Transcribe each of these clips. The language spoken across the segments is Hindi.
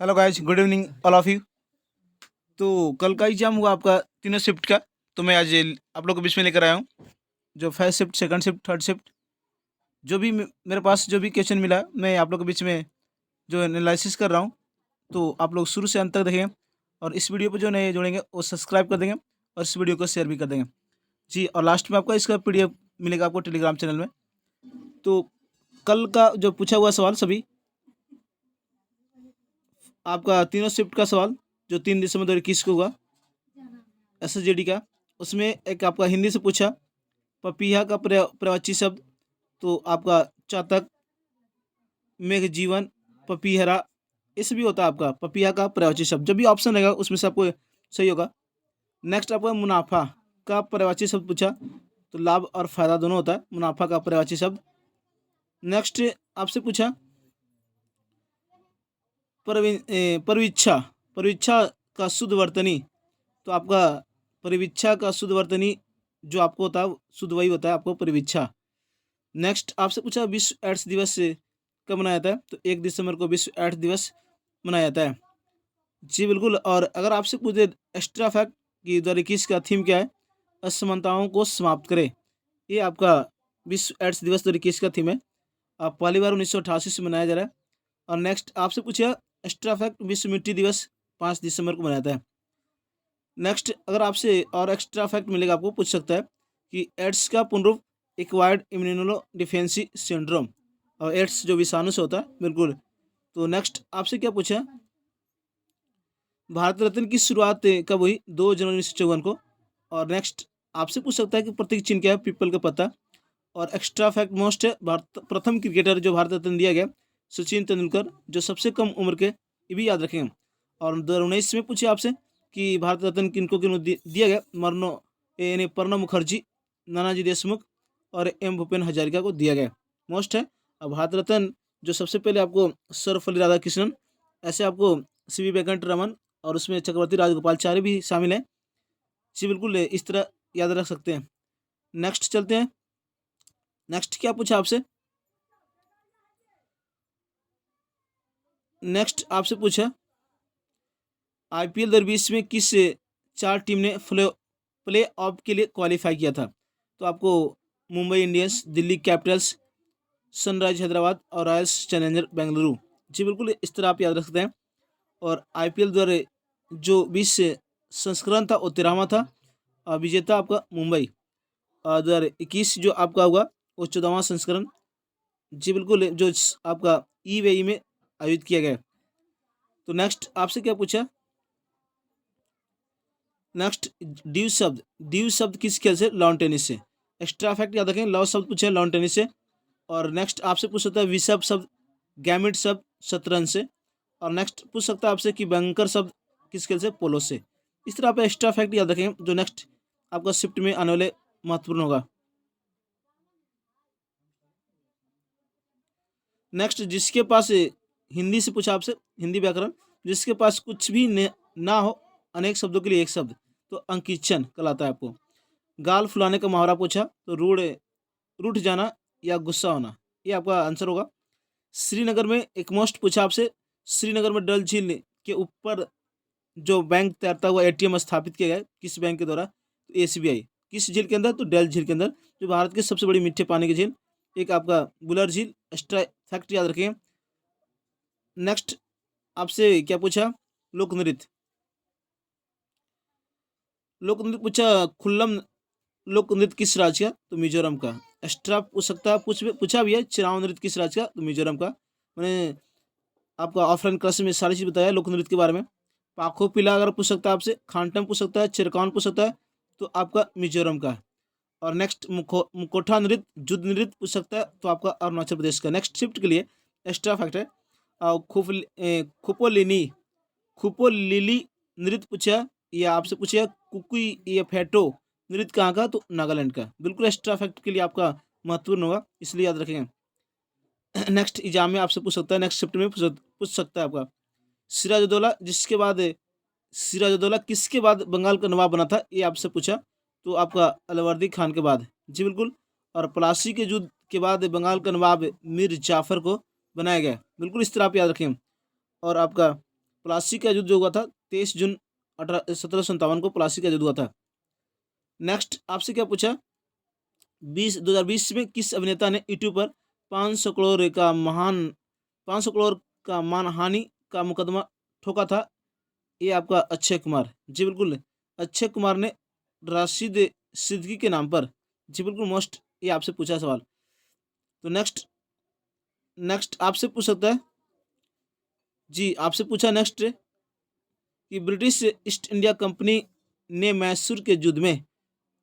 Hello guys, good evening all of you. तो कल का एग्जाम हुआ आपका तीनों शिफ्ट का। तो मैं आज आप लोग के बीच में लेकर आया हूँ जो first shift, second shift, third shift, जो भी मेरे पास जो भी क्वेश्चन मिला मैं आप लोग के बीच में जो एनालिसिस कर रहा हूँ। तो आप लोग शुरू से अंत तक देखें और इस वीडियो पर जो नए जुड़ेंगे वो सब्सक्राइब कर देंगे और इस वीडियो को शेयर भी कर देंगे जी। और लास्ट में आपका इसका PDF मिलेगा आपको टेलीग्राम चैनल में। तो कल का जो पूछा हुआ सवाल सभी आपका तीनों शिफ्ट का सवाल जो 3 दिसंबर 2021 को हुआ SSJD का, उसमें एक आपका हिंदी से पूछा पपीहा का प्रवाची शब्द। तो आपका चातक, मेघ जीवन, पपीहरा, इस भी होता है आपका पपीहा का प्रवाची शब्द। जब भी ऑप्शन रहेगा उसमें से आपको सही होगा। नेक्स्ट आपका मुनाफा का प्रवाची शब्द पूछा, तो लाभ और फायदा दोनों होता है मुनाफा का प्रवाची शब्द। नेक्स्ट आपसे पूछा परविच्छा, परविच्छा का शुद्ध वर्तनी। तो आपका परिविच्छा का शुद्ध वर्तनी जो आपको होता है शुद्ध वही होता है आपको परिविच्छा। नेक्स्ट आपसे पूछा विश्व एड्स दिवस कब मनाया जाता है, तो 1 दिसंबर को विश्व एड्स दिवस मनाया जाता है जी बिल्कुल। और अगर आपसे पूछे एक्स्ट्रा फैक्ट कि 2021 का थीम क्या है, असमानताओं को समाप्त करे, ये आपका विश्व एड्स दिवस 2021 का थीम है। अब पहली बार 1988 से मनाया जा रहा है। और नेक्स्ट आपसे पूछा एक्स्ट्रा फैक्ट विश्व मिट्टी दिवस 5 दिसंबर को मनाया जाता है। नेक्स्ट अगर आपसे और एक्स्ट्रा फैक्ट मिलेगा आपको पूछ सकता है कि एड्स का पूर्ण रूप एक्वायर्ड इम्यूनो डिफेंसी सिंड्रोम, और एड्स जो विषाणु से होता है बिल्कुल। तो नेक्स्ट आपसे क्या पूछा भारत रत्न की शुरुआत कब हुई, 2 जनवरी 1954 को। और नेक्स्ट आपसे पूछ सकता है कि प्रतीक चिन्ह क्या है, पीपल का पत्ता। और एक्स्ट्रा फैक्ट मोस्ट है भारत प्रथम क्रिकेटर जो भारत रत्न दिया गया सचिन तेंदुलकर, जो सबसे कम उम्र के, ये भी याद रखेंगे। और 2019 में पूछे आपसे कि भारत रत्न किनको किनको दिया गया, मरनो यानी प्रणब मुखर्जी, नानाजी देशमुख और भूपेन हजारिका को दिया गया मोस्ट है। और भारत रत्न जो सबसे पहले आपको सर्वपल्ली राधाकृष्णन, ऐसे आपको CV वेंकट रमन और उसमें चक्रवर्ती राजगोपालचारी भी शामिल हैं जी बिल्कुल। इस तरह याद रख सकते हैं। नेक्स्ट चलते हैं। नेक्स्ट क्या पूछा आपसे, नेक्स्ट आपसे पूछा IPL 2020 में किस 4 टीम ने प्ले ऑफ के लिए क्वालिफाई किया था। तो आपको Mumbai Indians, Delhi Capitals, sunrise Hyderabad और रॉयल्स चैलेंजर बेंगलुरु जी बिल्कुल। इस तरह आप याद रख सकते हैं। और IPL द्वारा जो 20 संस्करण था वो 13वां था और विजेता आपका मुंबई। और 2021 जो आपका होगा वो 14वां संस्करण जी बिल्कुल, जो आपका UAE में आयोजित किया गया। तो नेक्स्ट आपसे क्या पूछा, नेक्स्ट ड्यू शब्द किस खेल से, लॉन टेनिस से। एक्स्ट्रा फैक्ट याद रखें, लॉ शब्द पूछे लॉन टेनिस से। और नेक्स्ट आपसे पूछ सकता है विषभ शब्द, गैमिट शब्द शतरंज से। और नेक्स्ट पूछ सकता है आपसे कि बैंकर शब्द किस खेल से, पोलो से। इस तरह आप एक्स्ट्रा फैक्ट याद रखें जो नेक्स्ट आपका शिफ्ट में आने वाले महत्वपूर्ण होगा। नेक्स्ट जिसके पास हिंदी से पूछा आपसे, हिंदी व्याकरण, जिसके पास कुछ भी ना हो अनेक शब्दों के लिए एक शब्द, तो अंकिचन कहलाता है आपको। गाल फुलाने का मुहावरा पूछा, तो रूठ जाना या गुस्सा होना, ये आपका आंसर होगा। श्रीनगर में एक मोस्ट पूछा आपसे, श्रीनगर में डल झील के ऊपर जो बैंक तैरता हुआ ATM स्थापित किया गया है किस बैंक के द्वारा, तो SBI। किस झील के अंदर, तो डल झील के अंदर, जो भारत की सबसे बड़ी मीठे पानी की झील। एक आपका बुलर झील। एक्स्ट्रा फैक्ट याद रखें। नेक्स्ट आपसे क्या पूछा, लोक नृत्य, लोक नृत्य पूछा खुल्लम लोक नृत्य किस राज्य का, तो मिजोरम का। एक्स्ट्रा पूछ सकता है, पूछा भी है चिराव नृत्य किस राज्य का, तो मिजोरम का। मैंने आपका ऑफलाइन क्लास में सारी चीज़ बताया लोक नृत्य के बारे में। पाखो पिला अगर पूछ सकता है आपसे, खानटम पूछ सकता है, चिरकान पूछ सकता है, तो आपका मिजोरम का। और नेक्स्ट मुकोठा नृत्य, युद्ध नृत्य पूछ सकता है, तो आपका अरुणाचल प्रदेश का। नेक्स्ट शिफ्ट के लिए एक्स्ट्रा फैक्ट है खुपोलिनी, खुपोलिली नृत्य पूछा, या आपसे पूछा कुकुई या फेटो नृत्य कहाँ का, तो नागालैंड का। बिल्कुल एक्स्ट्रा फैक्ट के लिए आपका महत्वपूर्ण होगा, इसलिए याद रखेंगे। नेक्स्ट एग्जाम में आपसे पूछ सकता है, नेक्स्ट शिफ्ट में पूछ सकता है आपका सिराजुद्दौला, जिसके बाद सिराजुद्दौला किसके बाद बंगाल का नवाब बना था, ये आपसे पूछा, तो आपका अलवर्दी खान के बाद जी बिल्कुल। और प्लासी के युद्ध के बाद बंगाल का नवाब मीर जाफर को बनाया गया, बिल्कुल इस तरह आप याद रखें। और आपका प्लासी का युद्ध जो हुआ था 23 जून 1757 को प्लासी का युद्ध हुआ था। नेक्स्ट आपसे क्या पूछा, 2020 में किस अभिनेता ने यूट्यूब पर 500 करोड़ का 500 करोड़ का मानहानि का मुकदमा ठोका था? ये आपका अक्षय कुमार। जी बिल्कुल, अक्षय कुमार ने राशिद सिद्दीकी के नाम पर। जी बिल्कुल, मोस्ट ये आपसे पूछा सवाल। तो नेक्स्ट आपसे पूछ सकता है जी, आपसे पूछा नेक्स्ट कि ब्रिटिश ईस्ट इंडिया कंपनी ने मैसूर के युद्ध में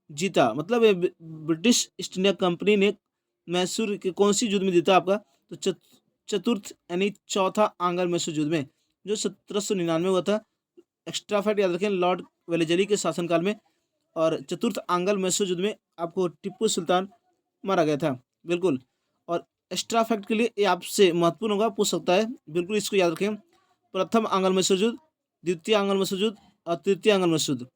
जीता, मतलब ये ब्रिटिश ईस्ट इंडिया कंपनी ने मैसूर के कौन सी युद्ध में जीता आपका? तो चतुर्थ यानी चौथा आंग्ल मैसूर युद्ध में, जो 1799 हुआ था। एक्स्ट्रा फैक्ट याद रखें, लॉर्ड वेलेजरी के शासनकाल में। और चतुर्थ आंग्ल मैसूर युद्ध में आपको टिप्पू सुल्तान मारा गया था। बिल्कुल, और एक्स्ट्रा फैक्ट के लिए ये आपसे महत्वपूर्ण होगा, पूछ सकता है। बिल्कुल इसको याद रखें, प्रथम आंग्ल मैसूर युद्ध, द्वितीय आंग्ल मैसूर युद्ध और तृतीय आंग्ल मैसूर युद्ध।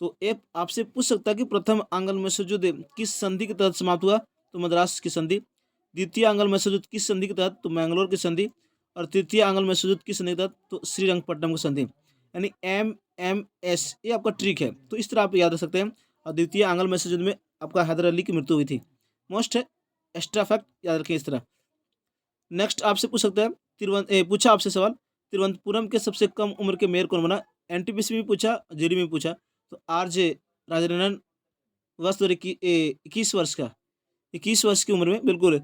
तो ये आपसे पूछ सकता है कि प्रथम आंग्ल मैसूर युद्ध किस संधि के तहत समाप्त हुआ? तो मद्रास की संधि। द्वितीय आंग्ल मैसूर युद्ध किस संधि के तहत? तो मैंगलोर की संधि। और तृतीय आंग्ल मैसूर युद्ध किस संधि के तहत? तो श्रीरंगपट्टनम की संधि। यानी MMS, ये आपका ट्रिक है, तो इस तरह आप याद रख सकते हैं। और द्वितीय आंग्ल मैसूर युद्ध में आपका हैदर अली की मृत्यु हुई थी। मोस्ट है, एक्स्ट्रा फैक्ट याद रखें इस तरह। नेक्स्ट आपसे पूछ सकता है, पूछा आपसे सवाल, तिरुवनंतपुरम के सबसे कम उम्र के मेयर कौन बना? NTPC में पूछा, JD में पूछा। तो RJ राजनन, वर्ष 21 वर्ष का, 21 वर्ष की उम्र में। बिल्कुल।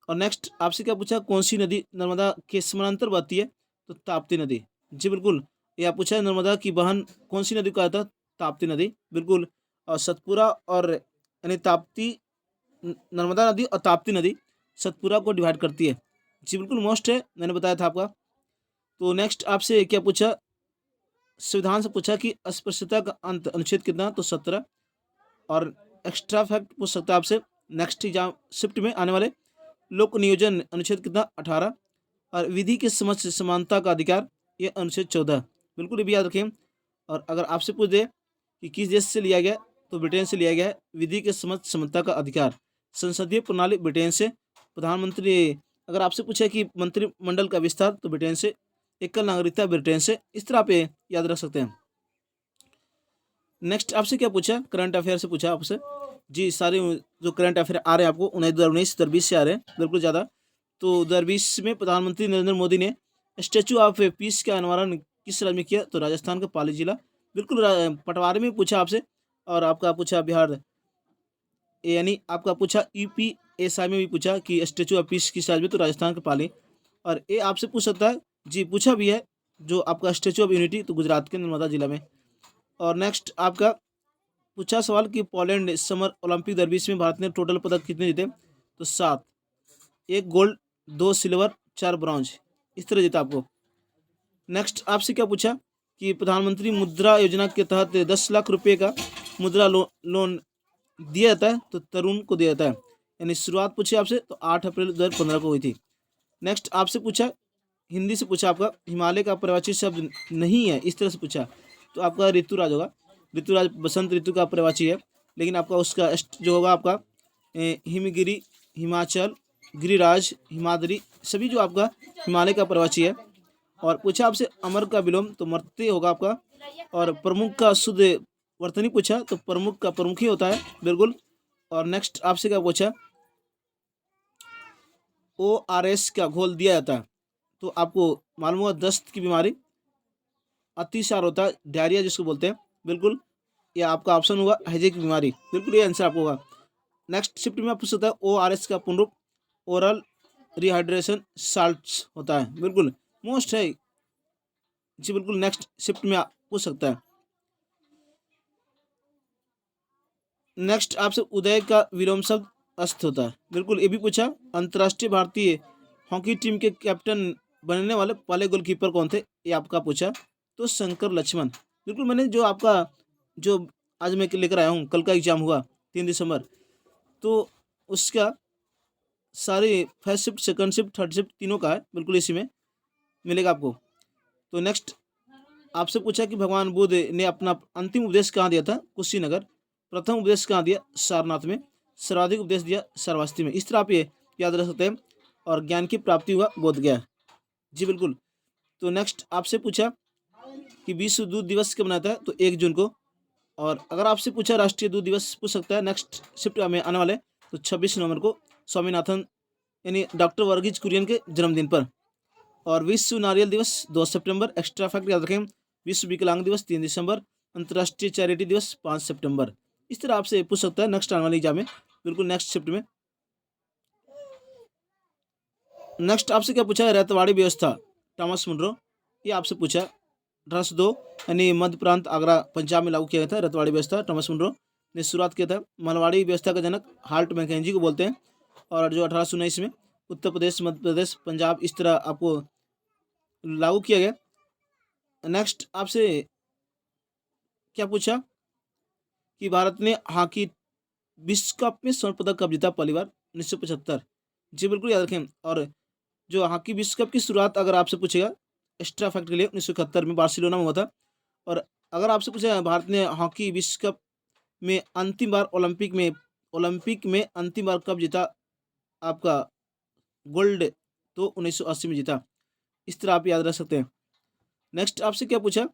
और नेक्स्ट आपसे क्या पूछा, कौन सी नदी नर्मदा के समानांतर बहती है? तो ताप्ती नदी। जी बिल्कुल, यह पूछा है नर्मदा की बहन कौन सी नदी को कहा था? ताप्ती नदी। बिल्कुल। और सतपुरा और यानी ताप्ती, नर्मदा नदी और ताप्ती नदी सतपुरा को डिवाइड करती है। जी बिल्कुल, मोस्ट है, मैंने बताया था आपका। तो नेक्स्ट आपसे क्या पूछा, संविधान से पूछा कि अस्पृश्यता का अंत अनुच्छेद कितना? तो 17। और एक्स्ट्रा फैक्ट पूछ सकता है आपसे नेक्स्ट एग्जाम शिफ्ट में आने वाले, लोक नियोजन अनुच्छेद कितना? 18। और विधि के समक्ष समानता का अधिकार, ये अनुच्छेद 14। बिल्कुल, ये भी याद रखें। और अगर आपसे पूछ दे कि किस देश से लिया गया, तो ब्रिटेन से लिया गया है। विधि के समक्ष समानता का अधिकार, संसदीय प्रणाली ब्रिटेन से। प्रधानमंत्री, अगर आपसे पूछे कि मंत्रिमंडल का विस्तार, तो ब्रिटेन से। एकल नागरिकता ब्रिटेन से। इस तरह पे याद रख सकते हैं। नेक्स्ट आपसे क्या पूछा, करंट अफेयर से पूछा आपसे। जी, सारे जो करंट अफेयर आ रहे हैं आपको 2019 2020 से आ रहे हैं, बिल्कुल ज़्यादा। तो 2020 में प्रधानमंत्री नरेंद्र मोदी ने स्टैचू ऑफ पीस का अनावरण किस राज्य में किया? तो राजस्थान का पाली जिला। बिल्कुल, पटवारी में पूछा आपसे। और आपका पूछा बिहार, यानी आपका पूछा UPSI में भी पूछा कि स्टैचू ऑफ पीस किस राज्य में? तो राजस्थान के पाली। और ये आपसे पूछ सकता है, जी पूछा भी है, जो आपका स्टैचू ऑफ यूनिटी, तो गुजरात के नर्मदा जिला में। और नेक्स्ट आपका पूछा सवाल कि पोलैंड समर ओलंपिक 2020 में भारत ने टोटल पदक कितने जीते? तो 7, 1 गोल्ड, 2 सिल्वर, 4 ब्रॉन्ज, इस तरह जीता आपको। नेक्स्ट आपसे क्या पूछा कि प्रधानमंत्री मुद्रा योजना के तहत 10 लाख रुपए का मुद्रा लोन दिया जाता है, तो तरुण को दिया जाता है। यानी शुरुआत पूछी आपसे, तो 8 अप्रैल 2015 को हुई थी। नेक्स्ट आपसे पूछा, हिंदी से पूछा आपका, हिमालय का पर्यायवाची शब्द नहीं है, इस तरह से पूछा। तो आपका ऋतुराज होगा। ऋतुराज बसंत ऋतु का पर्यायवाची है, लेकिन आपका उसका जो होगा आपका हिमगिरी, हिमाचल, गिरिराज, हिमाद्री, सभी जो आपका हिमालय का पर्यायवाची है। और पूछा आपसे अमर का विलोम, तो मर्त्य होगा आपका। और प्रमुख का शुद्ध वर्तनी पूछा, तो प्रमुख का प्रमुख ही होता है। बिल्कुल। और नेक्स्ट आपसे क्या पूछा, ORS का घोल दिया जाता है, तो आपको मालूम होगा दस्त की बीमारी, अतिसार होता है, डायरिया जिसको बोलते हैं। बिल्कुल, ये आपका ऑप्शन होगा हैजे की बीमारी। बिल्कुल, ये आंसर आपको होगा। नेक्स्ट शिफ्ट में आप पूछ सकता है ORS का पूर्ण रूप ओरल रिहाइड्रेशन साल्ट्स होता है। बिल्कुल, मोस्ट है जी। बिल्कुल, नेक्स्ट शिफ्ट में आप पूछ सकता है। नेक्स्ट आपसे उदय का विलोम शब्द अस्त होता है। बिल्कुल, ये भी पूछा। अंतर्राष्ट्रीय भारतीय हॉकी टीम के कैप्टन बनने वाले पहले गोलकीपर कौन थे? ये आपका पूछा, तो शंकर लक्ष्मण। बिल्कुल, मैंने जो आपका जो आज मैं लेकर आया हूँ, कल का एग्जाम हुआ 3 दिसंबर, तो उसका सारे first shift, second shift, third shift तीनों का है। बिल्कुल, इसी में मिलेगा आपको। तो नेक्स्ट आपसे पूछा कि भगवान बुद्ध ने अपना अंतिम उपदेश कहाँ दिया था? कुशीनगर। प्रथम उपदेश कहाँ दिया? सारनाथ में। सर्वाधिक उपदेश दिया श्रावस्ती में। इस तरह आप ये याद रख सकते हैं। और ज्ञान की प्राप्ति हुआ बोध गया। जी बिल्कुल। तो नेक्स्ट आपसे पूछा कि विश्व दूध दिवस कब मनाता है, तो 1 जून को। और अगर आपसे पूछा राष्ट्रीय दूध दिवस पूछ सकता है नेक्स्ट शिफ्ट में आने वाले, तो 26 नवंबर को स्वामीनाथन यानी डॉक्टर वर्गीज कुरियन के जन्मदिन पर। और विश्व नारियल दिवस 2 सितंबर। एक्स्ट्रा फैक्ट याद रखें, विश्व विकलांग दिवस 3 दिसंबर। अंतर्राष्ट्रीय चैरिटी दिवस 5 सितंबर। इस तरह आपसे पूछ सकता है नेक्स्ट आने वाली एग्जाम में, बिल्कुल नेक्स्ट शिफ्ट में। नेक्स्ट आपसे क्या पूछा है, रैतवाड़ी व्यवस्था टॉमस मुनरो, ये आपसे पूछा 1802 यानी मध्य प्रांत आगरा पंजाब में लागू किया गया था रतवाड़ी व्यवस्था, टॉमस मुनरो ने शुरुआत किया था। मलवाड़ी व्यवस्था का जनक हार्ट मैकेंजी को बोलते हैं, और जो 1819 में उत्तर प्रदेश, मध्य प्रदेश, पंजाब इस तरह आपको लागू किया गया। नेक्स्ट आपसे क्या पूछा कि भारत ने हॉकी विश्व कप में स्वर्ण पदक कब जीता पहली बार, 1975। जी बिल्कुल याद रखें। और जो हॉकी विश्व कप की शुरुआत अगर आपसे पूछेगा एक्स्ट्रा फैक्ट के लिए 1971 में बार्सिलोना में हुआ था। और अगर आपसे पूछा भारत ने हॉकी विश्व कप में ओलंपिक में अंतिम बार कब जीता आपका गोल्ड, तो 1980 में जीता। इस तरह आप याद रख सकते हैं। नेक्स्ट आपसे क्या पूछा,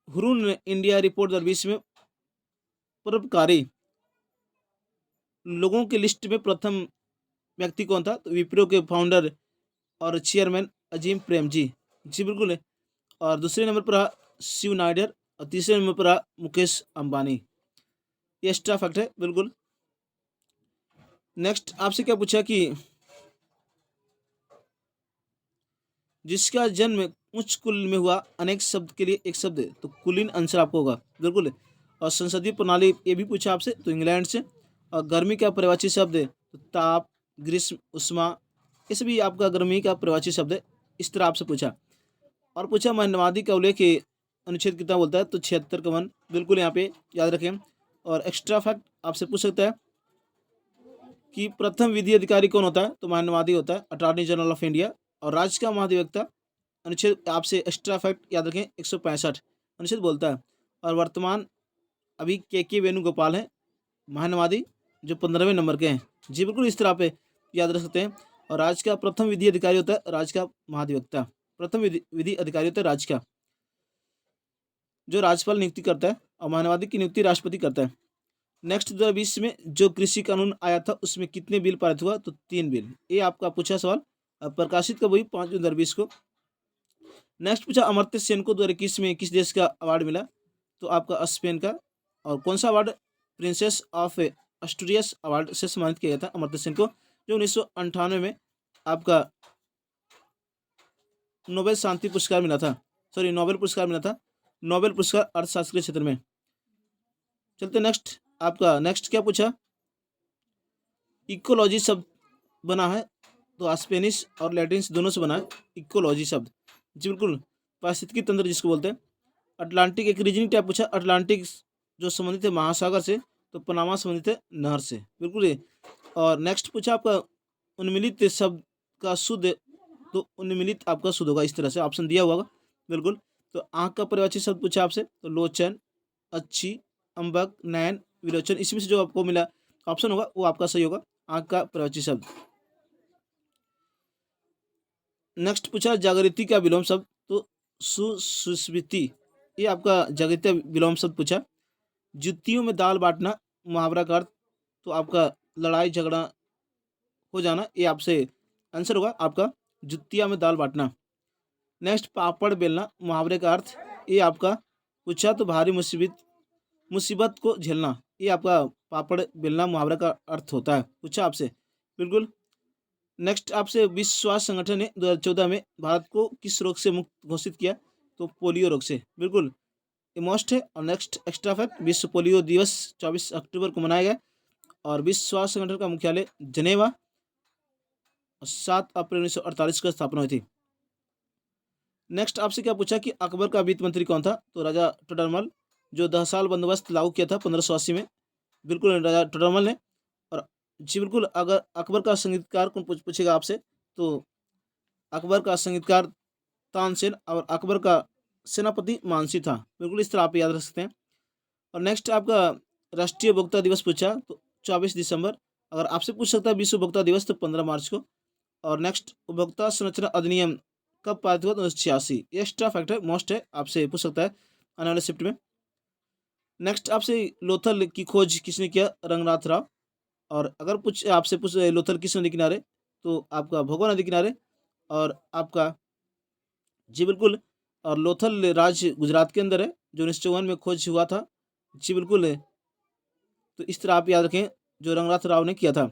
हुरून इंडिया रिपोर्ट 2020 में परोपकारी लोगों की लिस्ट में प्रथम व्यक्ति कौन था, तो विप्रो के फाउंडर और चेयरमैन अजीम प्रेमजी। जी बिल्कुल है। और दूसरे नंबर पर रहा शिव नायडर, और तीसरे नंबर पर रहा मुकेश अंबानी। ये एक्स्ट्रा फैक्ट है बिल्कुल। नेक्स्ट आपसे क्या पूछा कि जिसका जन्म उच्च कुल में हुआ, अनेक शब्द के लिए एक शब्द है, तो कुलीन आंसर आपको होगा बिल्कुल। और संसदीय प्रणाली ये भी पूछा आपसे, तो इंग्लैंड से। और गर्मी का परिवाची शब्द है, तो ताप, ग्रीष्म, उष्मा, ये सभी आपका गर्मी का परिवाची शब्द है। इस तरह आपसे पूछा। और पूछा महानवादी का उल्लेख अनुच्छेद कितना बोलता है, तो 76 का 1 बिल्कुल यहाँ पे याद रखें। और एक्स्ट्रा फैक्ट आपसे पूछ सकता है कि प्रथम विधि अधिकारी कौन होता है, तो महानवादी होता है, अटॉर्नी जनरल ऑफ इंडिया। और राज्य का महाधिवक्ता अनुच्छेद आपसे एक्स्ट्रा फैक्ट याद रखें 165 अनुच्छेद बोलता है। और वर्तमान अभी के वेणुगोपाल हैं महानवादी, जो 15वें नंबर के हैं। जी बिल्कुल इस तरह पे याद रख सकते हैं। और राज्य का प्रथम विधि अधिकारी होता है राज्य का महाधिवक्ता। प्रथम विधि अधिकारी होता है राज्य का, जो राज्यपाल नियुक्ति करता है, और महानवादी की नियुक्ति राष्ट्रपति करता है। नेक्स्ट 2020 में जो कृषि कानून आया था उसमें कितने बिल पारित हुआ, तो 3 बिल। ये आपका पूछा सवाल। प्रकाशित कब हुई, 5 जून 2020 को। नेक्स्ट पूछा अमर्त्य सेन को 2021 में किस देश का अवार्ड मिला, तो आपका स्पेन का। और कौन सा award, princess of Asturias award से सम्मानित किया गया था अमर्त्य सेन को, जो 1998 में आपका नोबेल शांति पुरस्कार मिला था, सॉरी नोबेल पुरस्कार मिला था, नोबेल पुरस्कार अर्थशास्त्र के क्षेत्र में। चलते नेक्स्ट आपका नेक्स्ट क्या पूछा, इकोलॉजी शब्द बना है, तो स्पेनिश और लैटिन दोनों से बना है इकोलॉजी शब्द। जी बिल्कुल, पारिस्थितिकी तंत्र जिसको बोलते हैं। अटलांटिक एक रीजनिंग टाइप पूछा, अटलांटिक जो संबंधित है महासागर से, तो पनामा संबंधित है नहर से, बिल्कुल ये। और नेक्स्ट पूछा आपका उन्मिलित शब्द का शुद्ध, तो उन्मिलित आपका शुद्ध होगा, इस तरह से ऑप्शन दिया हुआ होगा बिल्कुल। तो आँख का परिवाची शब्द पूछा आपसे, तो लोचन, अच्छी, अम्बक, नैन, विलोचन, इसमें से जो आपको मिला ऑप्शन होगा वो आपका सही होगा, आँख का परिवाची शब्द। नेक्स्ट पूछा जागृति का विलोम शब्द, तो सुस्मृति, ये आपका जागृति विलोम शब्द पूछा। जुत्तियों में दाल बांटना मुहावरा का अर्थ, तो आपका लड़ाई झगड़ा हो जाना, ये आपसे आंसर होगा आपका जुत्तियां में दाल बांटना। नेक्स्ट पापड़ बेलना मुहावरे का अर्थ, ये आपका पूछा, तो भारी मुसीबत को झेलना, ये आपका पापड़ बेलना मुहावरे का अर्थ होता है, पूछा आपसे बिल्कुल। नेक्स्ट आपसे विश्व स्वास्थ्य संगठन ने 2014 में भारत को किस रोग से मुक्त घोषित किया, तो पोलियो रोग से, बिल्कुल मोस्ट है। और नेक्स्ट एक्स्ट्रा फैक्ट, विश्व पोलियो दिवस 24 अक्टूबर को मनाया गया। और विश्व स्वास्थ्य संगठन का मुख्यालय जनेवा, 7 अप्रैल 1948 को स्थापना हुई थी। नेक्स्ट आपसे क्या पूछा कि अकबर का वित्त मंत्री कौन था, तो राजा टोडरमल, जो 10 साल बंदोबस्त लागू किया था 1580 में, बिल्कुल राजा टोडरमल ने। और जी बिल्कुल, अगर अकबर का संगीतकार कौन पूछेगा आपसे, तो अकबर का संगीतकार तानसेन, और अकबर का सेनापति मानसी था, बिल्कुल इस तरह आप याद रख सकते हैं। और नेक्स्ट आपका राष्ट्रीय उपभोक्ता दिवस पूछा, तो 24 दिसंबर। अगर आपसे पूछ सकता है विश्व उपभोक्ता दिवस, तो 15 मार्च को। और नेक्स्ट उपभोक्ता संरक्षण अधिनियम कब पारित हुआ? 1986। ये एक्स्ट्रा फैक्ट है, मोस्ट है, आपसे पूछ सकता है आने वाले शिफ्ट में। नेक्स्ट आपसे लोथल की खोज किसने किया? रंगनाथ राव। और अगर आपसे पूछ लोथल किस नदी किनारे, तो आपका भोगवा नदी किनारे। और आपका जी बिल्कुल, और लोथल राज्य गुजरात के अंदर है, जो 1954 में खोज हुआ था। जी बिल्कुल, तो इस तरह आप याद रखें, जो रंगनाथ राव ने किया था।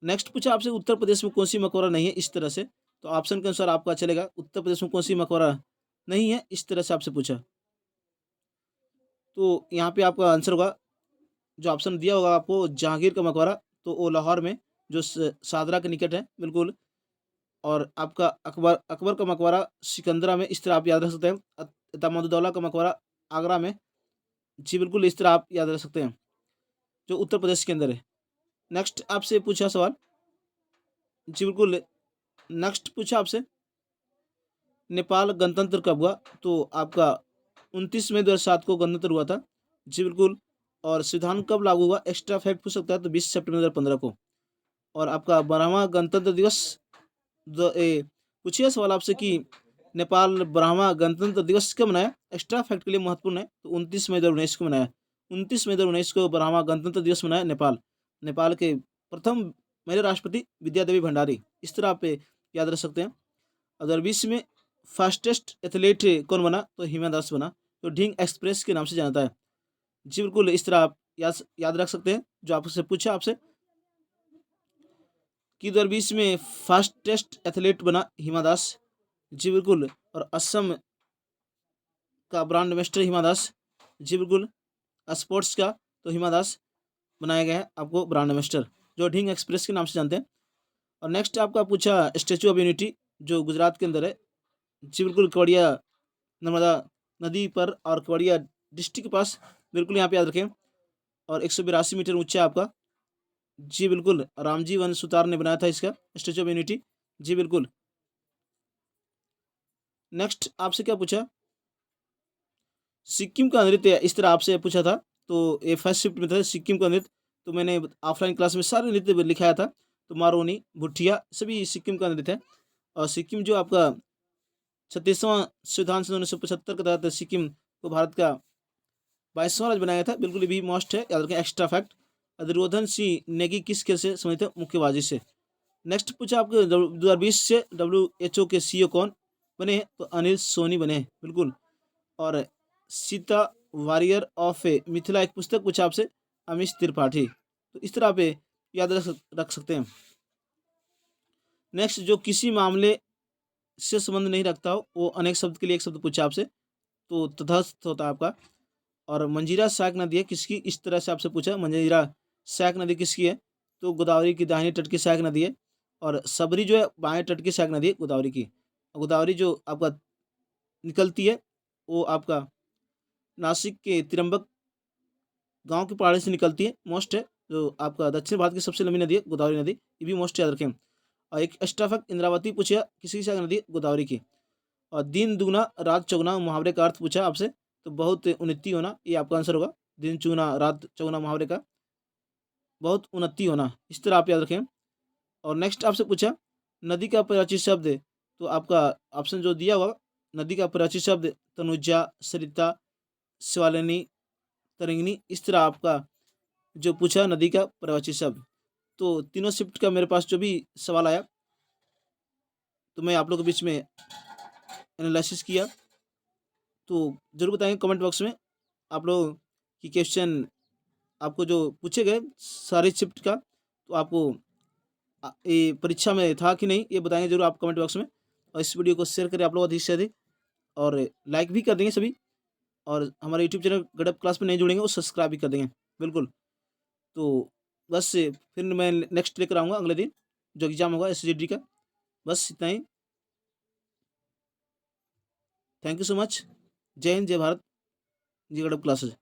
नेक्स्ट पूछा आपसे उत्तर प्रदेश में कौन सी मकबरा नहीं है? इस तरह से, तो ऑप्शन के अनुसार आपका चलेगा उत्तर प्रदेश में कौन सी मकबरा नहीं है, इस तरह से आपसे पूछा। तो यहाँ पे आपका आंसर होगा, जो ऑप्शन दिया होगा आपको, जहांगीर का मकबरा, तो वो लाहौर में, जो सादरा के निकट है बिल्कुल। और आपका अकबर अकबर का मकबरा सिकंदरा में, इस तरह आप याद रख सकते हैं। तमादुद्दौला का मकबरा आगरा में। जी बिल्कुल, इस तरह आप याद रख सकते हैं, जो उत्तर प्रदेश के अंदर है। नेक्स्ट आपसे पूछा सवाल, जी बिल्कुल, नेक्स्ट पूछा आपसे नेपाल गणतंत्र कब हुआ? तो आपका 29 मई 2007 को गणतंत्र हुआ था। जी बिल्कुल। और संविधान कब लागू हुआ? एक्स्ट्रा फैक्ट पूछ सकता है, तो 20 सितंबर 2015 को। और आपका 12वां गणतंत्र दिवस पूछिए सवाल आपसे कि नेपाल 12वां गणतंत्र दिवस कब मनाया? एक्स्ट्रा फैक्ट के लिए महत्वपूर्ण है, तो 29 मई 2019 को मनाया। 29 मई 2019 को 12वां गणतंत्र दिवस मनाया नेपाल। नेपाल के प्रथम महिला राष्ट्रपति विद्या देवी भंडारी। इस तरह आप याद रख सकते हैं। अगर विश्व में फास्टेस्ट एथलीट कौन बना? तो हिमा दास बना, तो ढींग एक्सप्रेस के नाम से जानता है। जी बिल्कुल, इस तरह आप याद रख सकते हैं, जो आपसे पूछा आपसे कि 2020 में फास्टेस्ट एथलीट बना हिमा दास। जी बिल्कुल। और असम का ब्रांड एम्बेसडर हिमा दास। जी बिल्कुल। स्पोर्ट्स का तो हिमा दास बनाया गया है आपको ब्रांड एम्बेसडर, जो ढींग एक्सप्रेस के नाम से जानते हैं। और नेक्स्ट आपका पूछा स्टेचू ऑफ यूनिटी, जो गुजरात के अंदर है। जी बिल्कुल, केवड़िया नर्मदा नदी पर और केवड़िया डिस्ट्रिक्ट के पास, बिल्कुल यहाँ पे याद रखें। और 182 मीटर ऊंचा आपका। जी बिल्कुल, रामजी वन सुतार ने बनाया था इसका स्टेचू ऑफ यूनिटी। जी बिल्कुल। नेक्स्ट आपसे क्या पूछा? सिक्किम का नृत्य, इस तरह आपसे पूछा था। तो ये फर्स्ट शिफ्ट में था सिक्किम का नृत्य, तो मैंने ऑफलाइन क्लास में सारे नृत्य लिखाया था। तो मारोनी, भुटिया, सभी सिक्किम का नृत्य है। और सिक्किम जो आपका 36वां संविधान सन 1975 के तहत सिक्किम को भारत का 22वां राज्य बनाया था। बिल्कुल, ये भी मस्ट है, याद रखें, एक्स्ट्रा फैक्ट। दुर्योधन सिंह नेगी किस खेल से संबंधित है? मुक्केबाजी से। नेक्स्ट पूछा आपको 2020 से WHO के CEO कौन बने हैं? तो अनिल सोनी बने हैं, बिल्कुल। और सीता वॉरियर ऑफ मिथिला, एक पुस्तक पूछा आपसे, अमीश त्रिपाठी। तो इस तरह आप याद रख सकते हैं। नेक्स्ट, जो किसी मामले से संबंध नहीं रखता हो, वो अनेक शब्द के लिए एक शब्द पूछा आपसे, तो तटस्थ होता है आपका। और मंजीरा सहायक नदी है किसकी? इस तरह से आपसे पूछा, मंजीरा सहायक नदी किसकी है? तो गोदावरी की दाहिनी तट की सहायक नदी है। और सबरी जो है बाएं तट की सहायक नदी है गोदावरी की। गोदावरी जो आपका निकलती है, वो आपका नासिक के तिरंबक गांव की पहाड़ी से निकलती है, मोस्ट है। जो आपका दक्षिण भारत की सबसे लंबी नदी है गोदावरी नदी, ये भी मोस्ट याद रखें। और एक अष्टाफक इंद्रावती पूछा, किसी सहायक नदी? गोदावरी की। और दिन दुगना रात चौगुना मुहावरे का अर्थ पूछा आपसे, तो बहुत उन्नति होना, ये आपका आंसर होगा। दिन चौगुना रात चौगुना मुहावरे का बहुत उन्नति होना, इस तरह आप याद रखें। और नेक्स्ट आपसे पूछा नदी का प्राचीन शब्द, तो आपका ऑप्शन जो दिया हुआ, नदी का प्राचीन शब्द तनुजा, सरिता, शिवालिनी, तरंगिनी, इस तरह आपका जो पूछा नदी का प्राचीन शब्द। तो तीनों शिफ्ट का मेरे पास जो भी सवाल आया, तो मैं आप लोगों के बीच में एनालिसिस किया। तो जरूर बताएंगे कमेंट बॉक्स में आप लोग की क्वेश्चन आपको जो पूछे गए सारे शिफ्ट का, तो आपको ये परीक्षा में था कि नहीं, ये बताएंगे जरूर आप कमेंट बॉक्स में। और इस वीडियो को शेयर करें आप लोग अधिक से अधिक, और लाइक भी कर देंगे सभी। और हमारे यूट्यूब चैनल गडप क्लास में नहीं जुड़ेंगे वो सब्सक्राइब भी कर देंगे, बिल्कुल। तो बस फिर मैं नेक्स्ट लेकर आऊँगा अगले दिन, जो एग्ज़ाम होगा SSGD का। बस इतना ही। Thank you so much. जय हिंद, जय भारत, जी गडप क्लासेज।